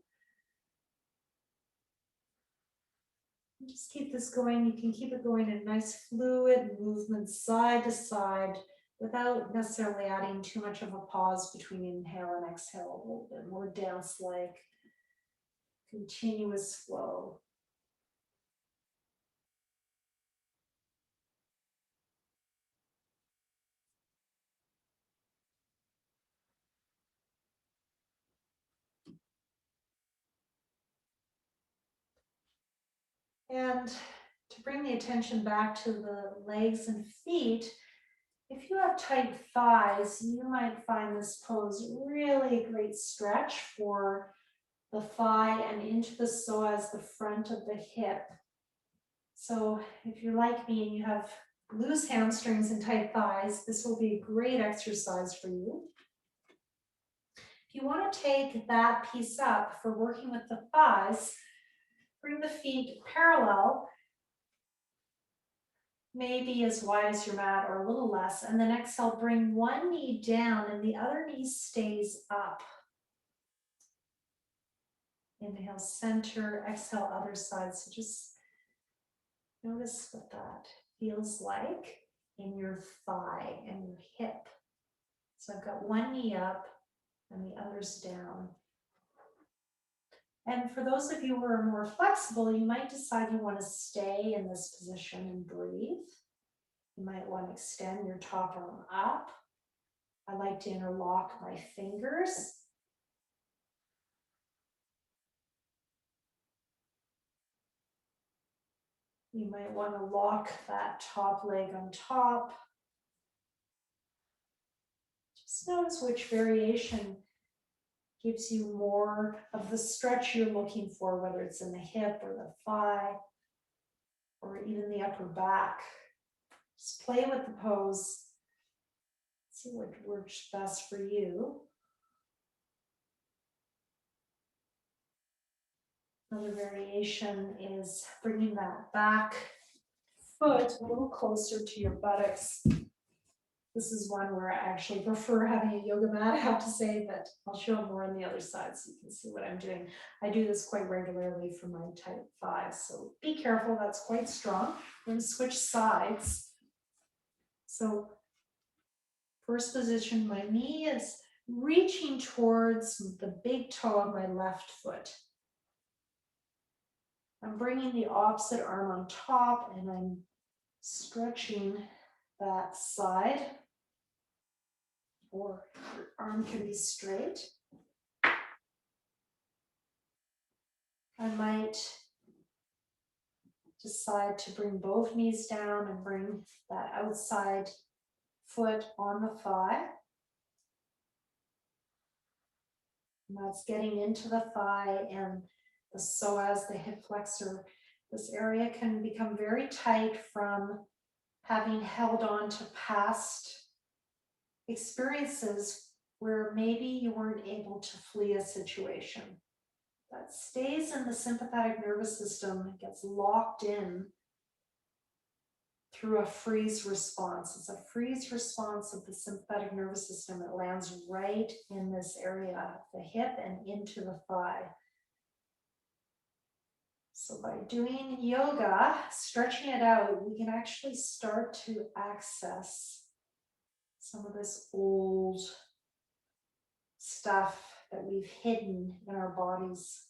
Just keep this going. You can keep it going in nice fluid movement side to side without necessarily adding too much of a pause between inhale and exhale. A little bit more dance-like, continuous flow. And to bring the attention back to the legs and feet, if you have tight thighs, you might find this pose really a great stretch for the thigh and into the psoas, the front of the hip. So if you're like me and you have loose hamstrings and tight thighs, this will be a great exercise for you. If you want to take that piece up for working with the thighs, bring the feet parallel, maybe as wide as your mat or a little less, and then exhale, bring one knee down and the other knee stays up. Inhale, center, exhale, other side. So just notice what that feels like in your thigh and your hip. So I've got one knee up and the other's down. And for those of you who are more flexible, you might decide you want to stay in this position and breathe. You might want to extend your top arm up. I like to interlock my fingers. You might want to lock that top leg on top. Just notice which variation gives you more of the stretch you're looking for, whether it's in the hip or the thigh or even the upper back. Just play with the pose. See what works best for you. Another variation is bringing that back foot a little closer to your buttocks. This is one where I actually prefer having a yoga mat, I have to say, but I'll show more on the other side so you can see what I'm doing. I do this quite regularly for my tight thighs, so be careful, that's quite strong. We're going to switch sides. So first position, my knee is reaching towards the big toe of my left foot. I'm bringing the opposite arm on top and I'm stretching that side, or your arm can be straight. I might decide to bring both knees down and bring that outside foot on the thigh. And that's getting into the thigh and the psoas, the hip flexor. This area can become very tight from having held on to past experiences where maybe you weren't able to flee a situation. That stays in the sympathetic nervous system, gets locked in through a freeze response. It's a freeze response of the sympathetic nervous system. It lands right in this area, the hip and into the thigh. So by doing yoga, stretching it out, we can actually start to access some of this old stuff that we've hidden in our bodies.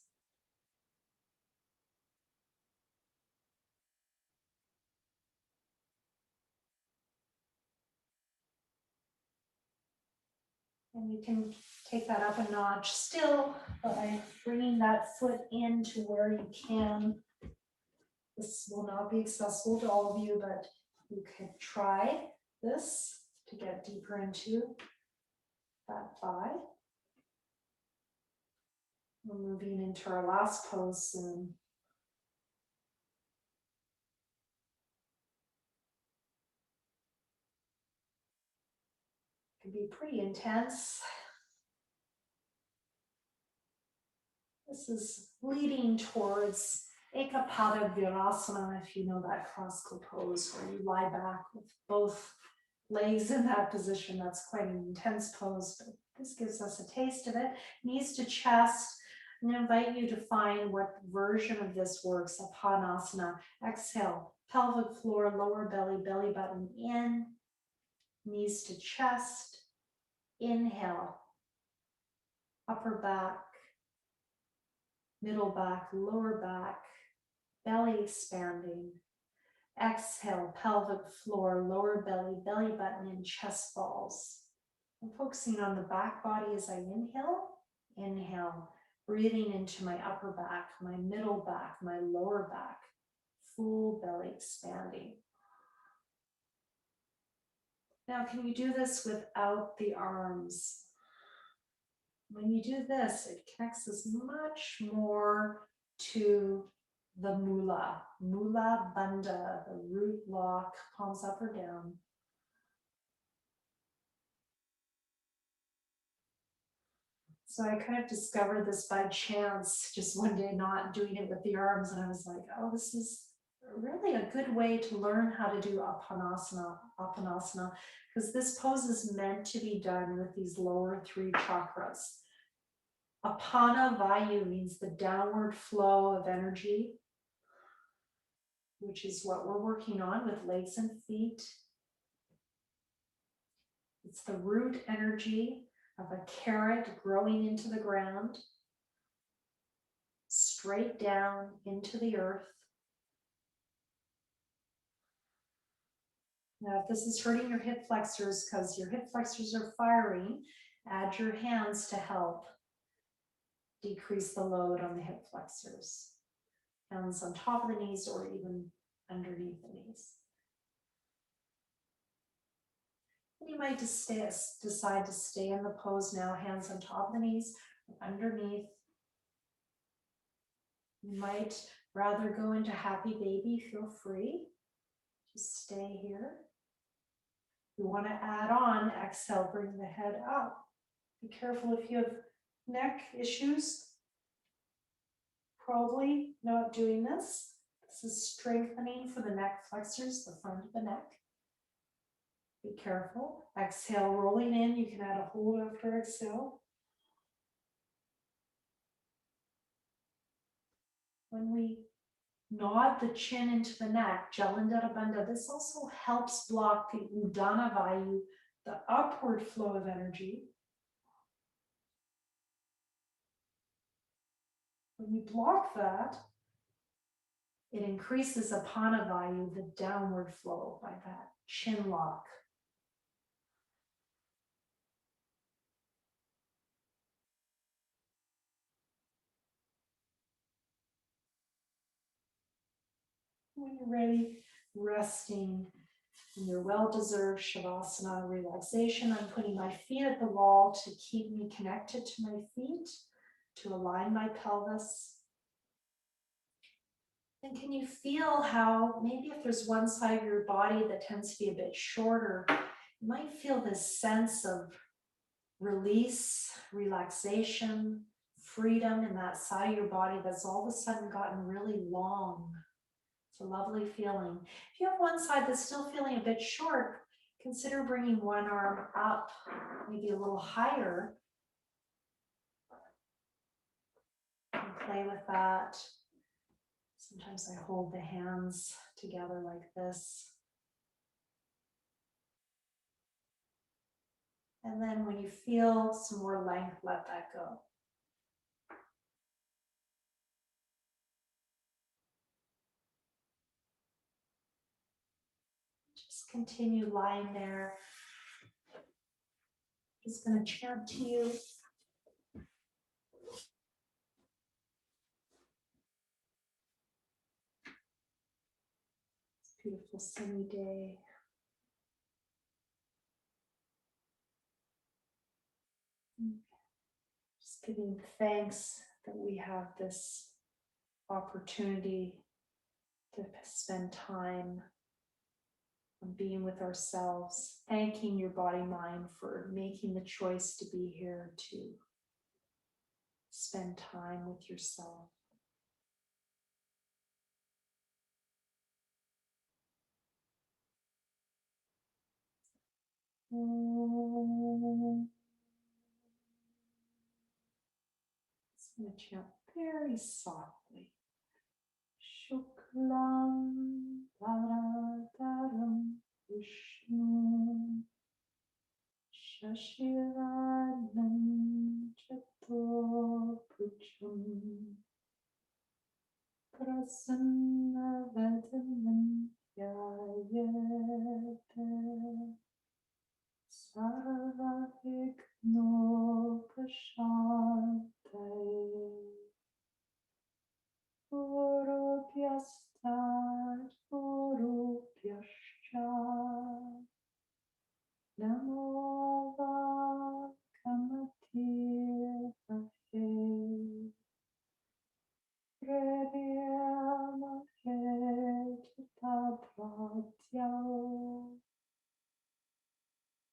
And you can take that up a notch still by bringing that foot into where you can. This will not be accessible to all of you, but you can try this to get deeper into that thigh. We're moving into our last pose soon. It can be pretty intense. This is leading towards Ekapada Virasana, if you know that classical pose where you lie back with both legs in that position. That's quite an intense pose, but this gives us a taste of it. Knees to chest. I'm going to invite you to find what version of this works. Apanasana. Exhale, pelvic floor, lower belly, belly button in, knees to chest. Inhale, upper back, middle back, lower back, belly expanding. Exhale, pelvic floor, lower belly, belly button in, chest falls. I'm focusing on the back body as I inhale. Inhale, breathing into my upper back, my middle back, my lower back, full belly expanding. Now, can you do this without the arms? When you do this, it connects us much more to the mula bandha, the root lock, palms up or down. So I kind of discovered this by chance, just one day not doing it with the arms, and I was like, oh, this is really a good way to learn how to do apanasana, because this pose is meant to be done with these lower three chakras. Apana vayu means the downward flow of energy, which is what we're working on with legs and feet. It's the root energy of a carrot growing into the ground, straight down into the earth. Now, if this is hurting your hip flexors because your hip flexors are firing, add your hands to help decrease the load on the hip flexors. Hands on top of the knees or even underneath the knees. And you might just decide to stay in the pose now, hands on top of the knees, underneath. You might rather go into happy baby, feel free. Just stay here. You want to add on, exhale, bring the head up. Be careful if you have neck issues. Probably not doing this. This is strengthening for the neck flexors, the front of the neck. Be careful. Exhale, rolling in. You can add a hold after exhale. When we nod the chin into the neck, Jalandhara Bandha, this also helps block the Udana Vayu, the upward flow of energy. When you block that, it increases Apana Vayu, the downward flow, by that chin lock. When you're ready, resting in your well-deserved Shavasana relaxation. I'm putting my feet at the wall to keep me connected to my feet. to align my pelvis. And can you feel how maybe if there's one side of your body that tends to be a bit shorter, you might feel this sense of release, relaxation, freedom in that side of your body that's all of a sudden gotten really long. It's a lovely feeling. If you have one side that's still feeling a bit short, consider bringing one arm up, maybe a little higher. And play with that. Sometimes I hold the hands together like this. And then when you feel some more length, let that go. Just continue lying there. Just going to chant to you. It's a beautiful sunny day. Just giving thanks that we have this opportunity to spend time on being with ourselves, thanking your body mind for making the choice to be here to spend time with yourself. Just going to chant very softly. Shuklam Bharataram Vishnu Shashivarnam Chaturбhujam Prasannavadanam Dhyayate Sarvavignopashantaye Gurubhyastat Gurubhyascha Namo Bhagavate Prevyamahe Chitabhratya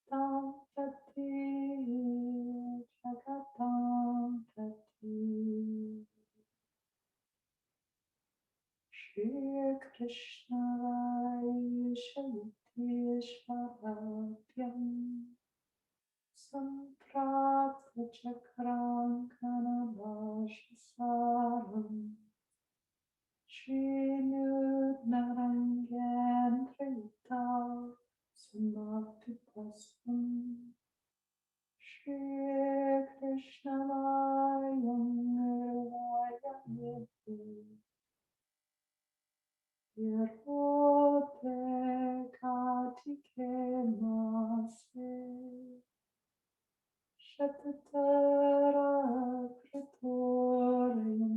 Tampati Jagatampati Shri Krishna Vaishaluteshvarabhyam Samprapta Chakram Kanabhashasaram Shri Nudnarangendrita Samapipasam Shri Krishna Vayam Nirvayam Yerote Katike Mase Shatatara Pratorium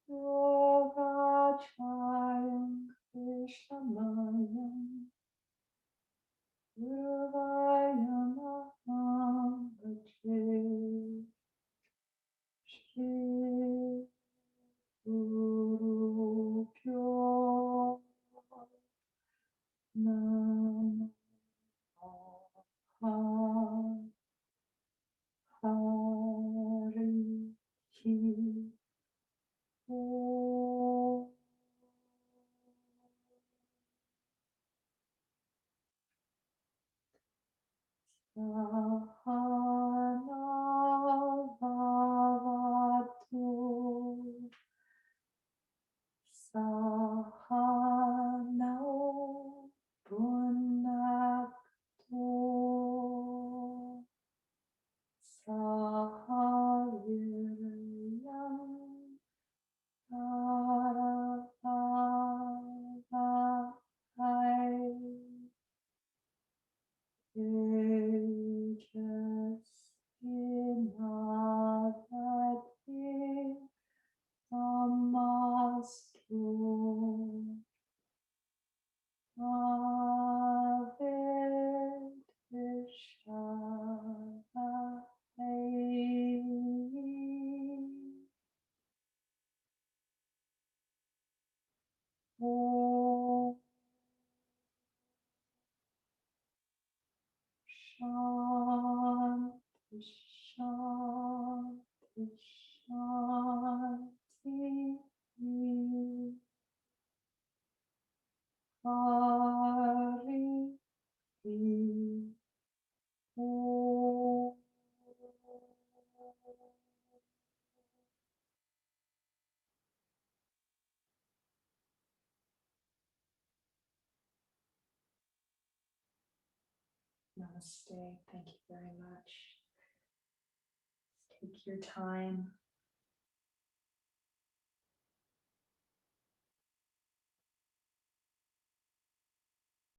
Yogachayam Krishnayam Guruvayam Aham Bhaje Shri Guru Pyo Namaha Hari Om. Sahana Bhavatu Shanti, Shanti, Shanti. Hari Om. Namaste. Thank you very much. Take your time.